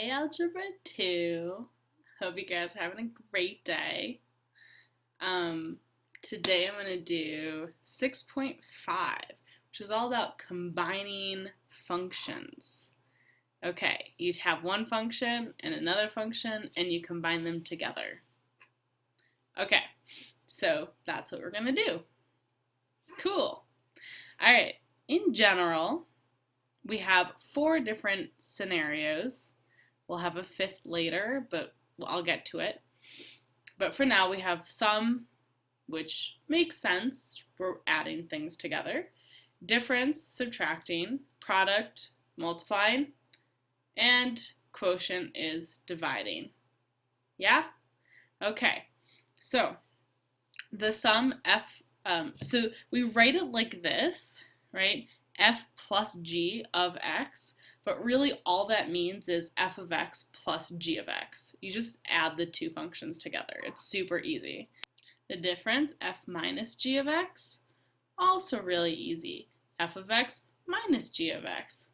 Hey Algebra 2. Hope you guys are having a great day. Today I'm going to do 6.5, which is all about combining functions. Okay, you have one function and another function and you combine them together. Okay, so that's what we're going to do. Cool. Alright, in general, we have 4 different scenarios. We'll have a fifth later, but I'll get to it. But for now, we have sum, which makes sense for adding things together, difference, subtracting, product, multiplying, and quotient is dividing. Yeah? Okay. So the sum f, so we write it like this, right? F plus g of x, but really all that means is f of x plus g of x. You just add the two functions together. It's super easy. The difference, f minus g of x, also really easy. F of x minus g of x.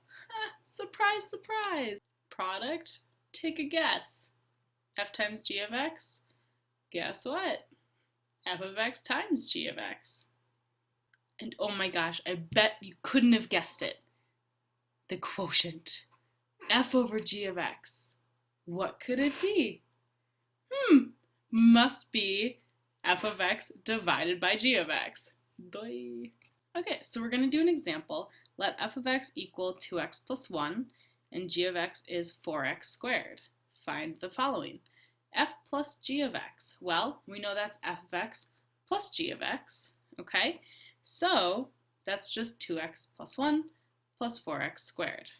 Surprise, surprise. Product, take a guess. F times g of x, guess what? F of x times g of x. And oh my gosh, I bet you couldn't have guessed it. The quotient. F over g of x. What could it be? Must be f of x divided by g of x. Doy. Okay, so we're going to do an example. Let f of x equal 2x plus 1, and g of x is 4x squared. Find the following. F plus g of x. Well, we know that's f of x plus g of x, okay? So that's just 2x plus 1 plus 4x squared.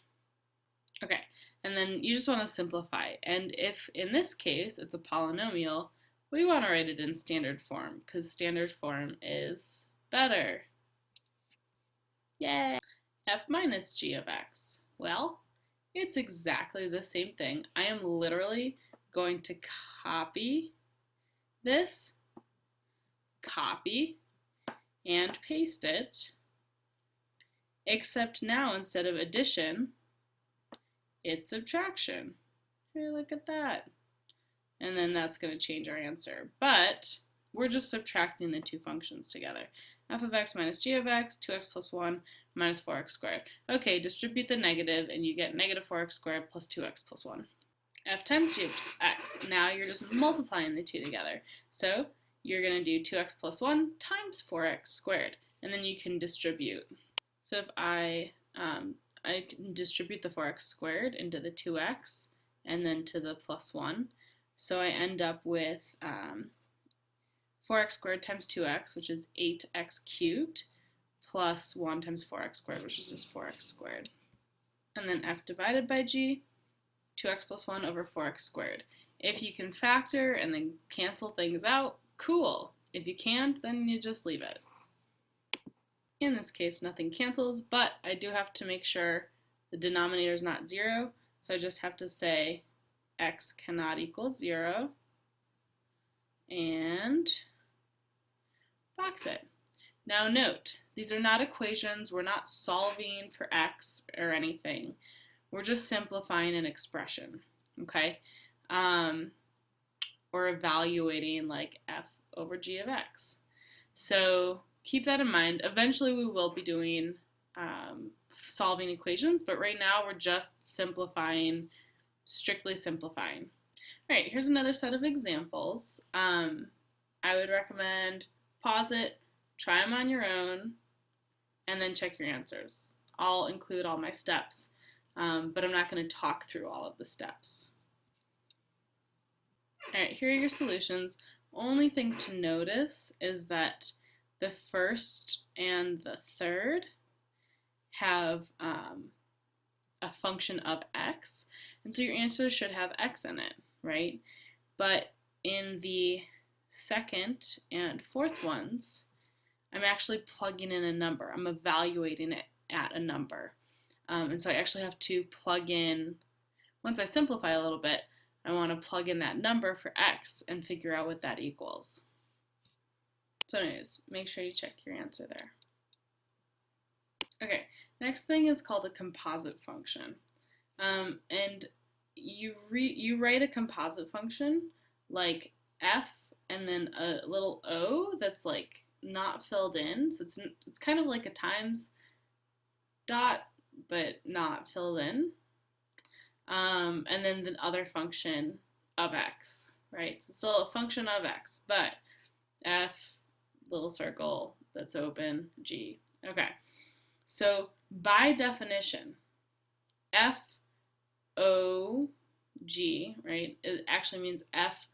Okay, and then you just want to simplify. And if in this case it's a polynomial, we want to write it in standard form because standard form is better. Yay! F minus g of x. Well, it's exactly the same thing. I am literally going to copy this, copy, and paste it, except now instead of addition, it's subtraction. Here, look at that. And then that's going to change our answer. But we're just subtracting the two functions together. F of x minus g of x, 2x plus 1 minus 4x squared. Okay, distribute the negative and you get negative 4x squared plus 2x plus 1. F times g of x. Now you're just multiplying the two together. So you're going to do 2x plus 1 times 4x squared, and then you can distribute. So if I can distribute the 4x squared into the 2x and then to the plus 1. So I end up with 4x squared times 2x, which is 8x cubed, plus 1 times 4x squared, which is just 4x squared. And then f divided by g, 2x plus 1 over 4x squared. If you can factor and then cancel things out, cool. If you can't, then you just leave it. In this case, nothing cancels, but I do have to make sure the denominator is not 0, so I just have to say x cannot equal 0, and box it. Now note, these are not equations, we're not solving for x or anything. We're just simplifying an expression, okay? Or evaluating like f over g of x. So keep that in mind. Eventually we will be doing solving equations, but right now we're just simplifying, strictly simplifying. All right, here's another set of examples. I would recommend pause it, try them on your own, and then check your answers. I'll include all my steps, but I'm not going to talk through all of the steps. All right, here are your solutions. Only thing to notice is that the first and the third have a function of x, and so your answer should have x in it, right? But in the second and fourth ones, I'm actually plugging in a number. I'm evaluating it at a number. And so I actually have to plug in, once I simplify a little bit, I want to plug in that number for x and figure out what that equals. So anyways, make sure you check your answer there. Okay, next thing is called a composite function. And you write a composite function like f and then a little o that's like not filled in. So it's kind of like a times dot, but not filled in. And then the other function of x, right? So still a function of x, but f, little circle that's open, g. Okay, so by definition, f o g, right, it actually means f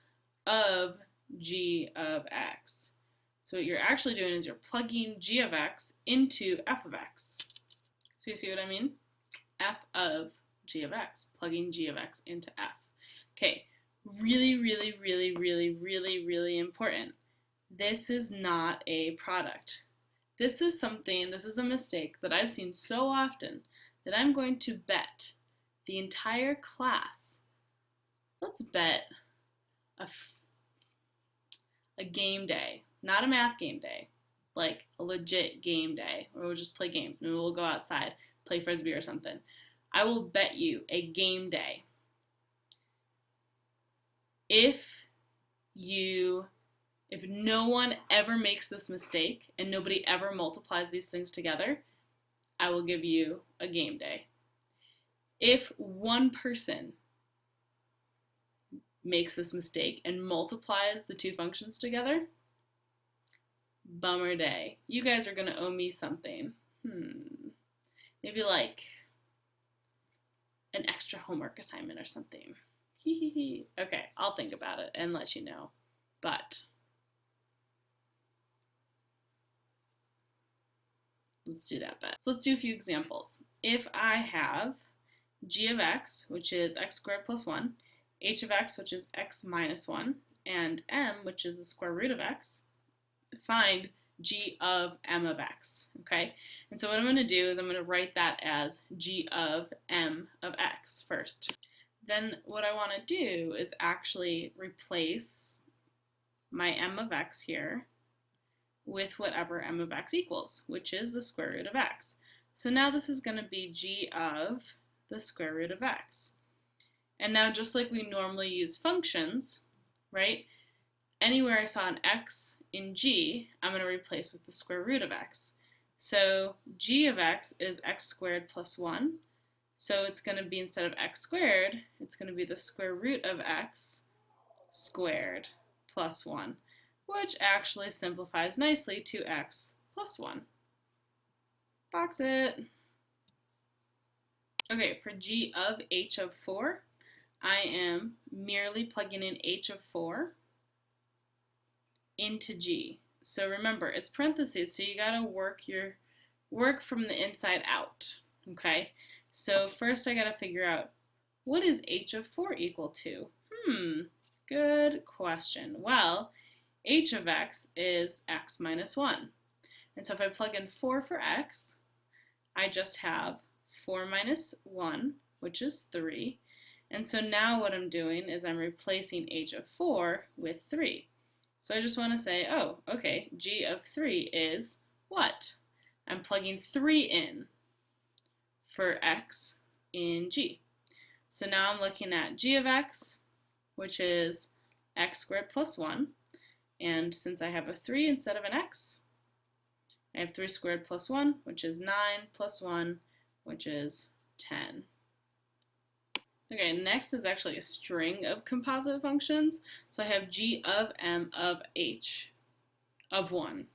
of g of x. So what you're actually doing is you're plugging g of x into f of x. So you see what I mean? F of g of x, plugging g of x into f. Okay, really, really, really, really, really, really important. This is not a product. This is a mistake that I've seen so often that I'm going to bet the entire class. Let's bet a game day, not a math game day, like a legit game day where we'll just play games. Maybe we'll go outside, play frisbee or something. I will bet you a game day. If no one ever makes this mistake and nobody ever multiplies these things together, I will give you a game day. If one person makes this mistake and multiplies the two functions together, bummer day. You guys are going to owe me something. Maybe like an extra homework assignment or something. Okay, I'll think about it and let you know. But let's do that bet. So let's do a few examples. If I have g of x, which is x squared plus 1, h of x, which is x minus 1, and m, which is the square root of x, find g of m of x, okay? And so what I'm going to do is I'm going to write that as g of m of x first. Then what I want to do is actually replace my m of x here with whatever m of x equals, which is the square root of x. So now this is going to be g of the square root of x. And now just like we normally use functions, right? Anywhere I saw an x in g, I'm going to replace with the square root of x. So g of x is x squared plus 1. So it's going to be, instead of x squared, it's going to be the square root of x squared plus 1, which actually simplifies nicely to x plus 1. Box it. Okay, for g of h of 4, I am merely plugging in h of 4 into g. So remember, it's parentheses, so you gotta work from the inside out, okay? So first I gotta figure out, what is h of 4 equal to? Good question. Well, h of x is x minus 1. And so if I plug in 4 for x, I just have 4 minus 1, which is 3. And so now what I'm doing is I'm replacing h of 4 with 3. So I just want to say, oh, okay, g of 3 is what? I'm plugging 3 in for x in g. So now I'm looking at g of x, which is x squared plus 1. And since I have a 3 instead of an x, I have 3 squared plus 1, which is 9, plus 1, which is 10. Okay, next is actually a string of composite functions. So I have g of m of h of 1.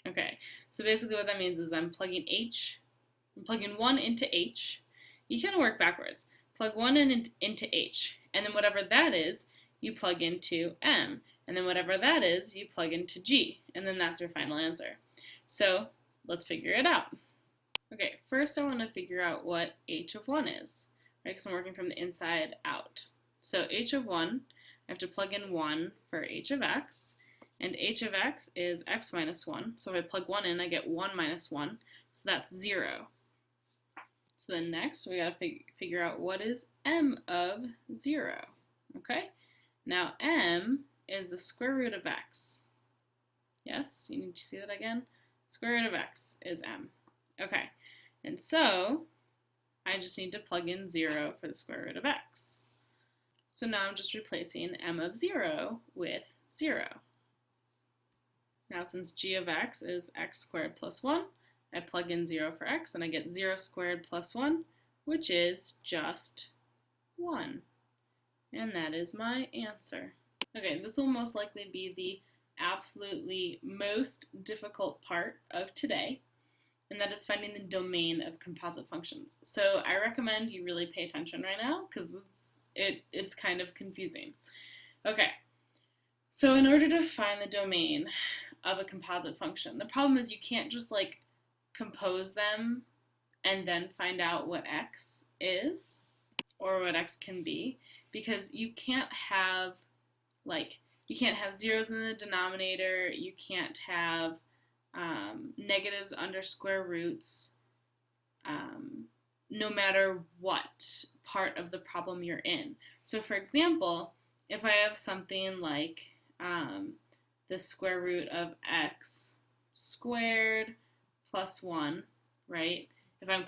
Okay, so basically what that means is I'm plugging 1 into h. You kind of work backwards. Plug 1 into h, and then whatever that is, you plug into m. And then whatever that is, you plug into g. And then that's your final answer. So let's figure it out. Okay, first I want to figure out what h of 1 is, right? Because I'm working from the inside out. So h of 1, I have to plug in 1 for h of x, and h of x is x minus 1. So if I plug 1 in, I get 1 minus 1, so that's 0. So then next, we got to figure out what is m of 0, okay? Now m is the square root of x. Yes, you need to see that again? Square root of x is m. Okay, and so I just need to plug in 0 for the square root of x. So now I'm just replacing m of 0 with 0. Now since g of x is x squared plus 1, I plug in 0 for x and I get 0 squared plus 1, which is just 1. And that is my answer. Okay, this will most likely be the absolutely most difficult part of today, and that is finding the domain of composite functions. So I recommend you really pay attention right now because it's kind of confusing. Okay, so in order to find the domain of a composite function, the problem is you can't just like compose them and then find out what x is or what x can be, because you can't have zeros in the denominator, you can't have negatives under square roots, no matter what part of the problem you're in. So for example, if I have something like the square root of x squared plus 1, right? If I'm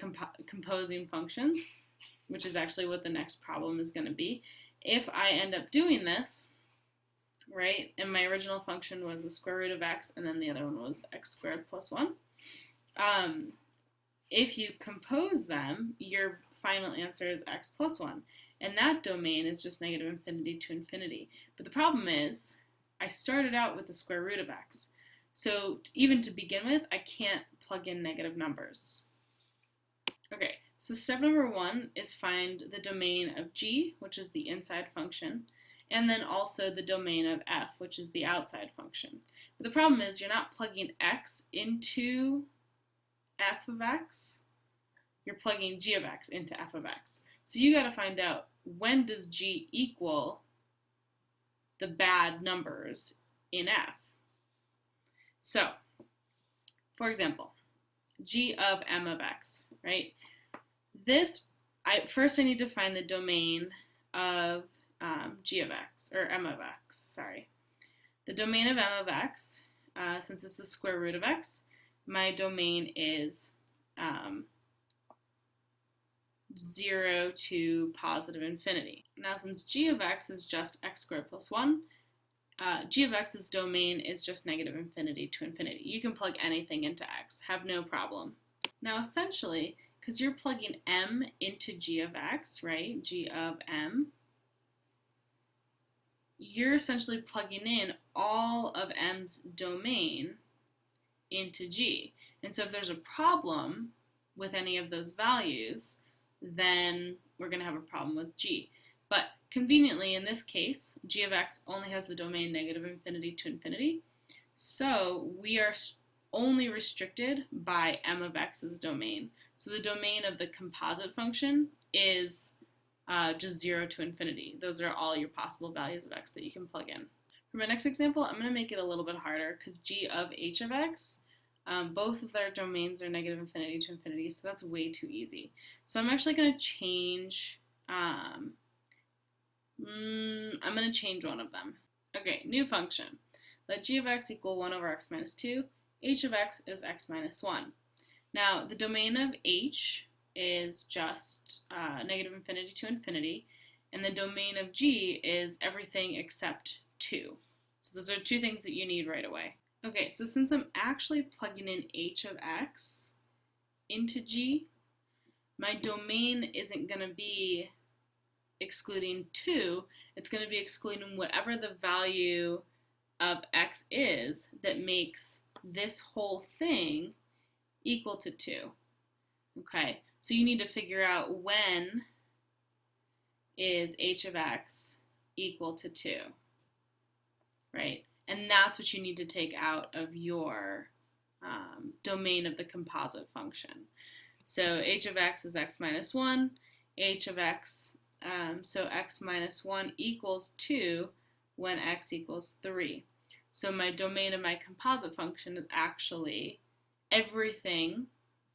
composing functions, which is actually what the next problem is going to be, if I end up doing this, right, and my original function was the square root of x, and then the other one was x squared plus 1, if you compose them, your final answer is x plus 1, and that domain is just negative infinity to infinity. But the problem is, I started out with the square root of x, so even to begin with, I can't plug in negative numbers. Okay, so step number 1 is find the domain of g, which is the inside function, and then also the domain of f, which is the outside function. But the problem is you're not plugging x into f of x, you're plugging g of x into f of x. So you got to find out, when does g equal the bad numbers in f? So, for example, g of m of x, right? First I need to find the domain of g of x, or m of x, sorry. The domain of m of x, since it's the square root of x, my domain is 0 to positive infinity. Now since g of x is just x squared plus 1, g of x's domain is just negative infinity to infinity. You can plug anything into x, have no problem. Now essentially, because you're plugging m into g of x, right, g of m, you're essentially plugging in all of m's domain into g. And so if there's a problem with any of those values, then we're going to have a problem with g. But conveniently, in this case, g of x only has the domain negative infinity to infinity, so we are only restricted by m of x's domain. So the domain of the composite function is just 0 to infinity. Those are all your possible values of x that you can plug in. For my next example, I'm going to make it a little bit harder because g of h of x, both of their domains are negative infinity to infinity, so that's way too easy. So I'm actually going to change, I'm going to change one of them. Okay, new function. Let g of x equal 1 over x minus 2. H of x is x minus 1. Now, the domain of h is just negative infinity to infinity, and the domain of g is everything except 2. So those are two things that you need right away. Okay, so since I'm actually plugging in h of x into g, my domain isn't going to be excluding 2, it's going to be excluding whatever the value of x is that makes this whole thing equal to 2. Okay, so you need to figure out when is h of x equal to 2, right? And that's what you need to take out of your domain of the composite function. So h of x is x minus 1, h of x, so x minus 1 equals 2 when x equals 3. So my domain of my composite function is actually everything,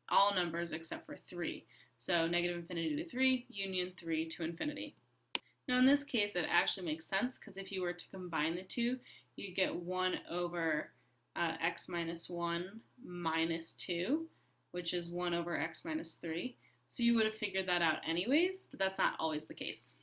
all numbers except for 3. So negative infinity to 3, union 3 to infinity. Now in this case it actually makes sense because if you were to combine the two, you get 1 over x minus 1 minus 2, which is 1 over x minus 3. So you would have figured that out anyways, but that's not always the case.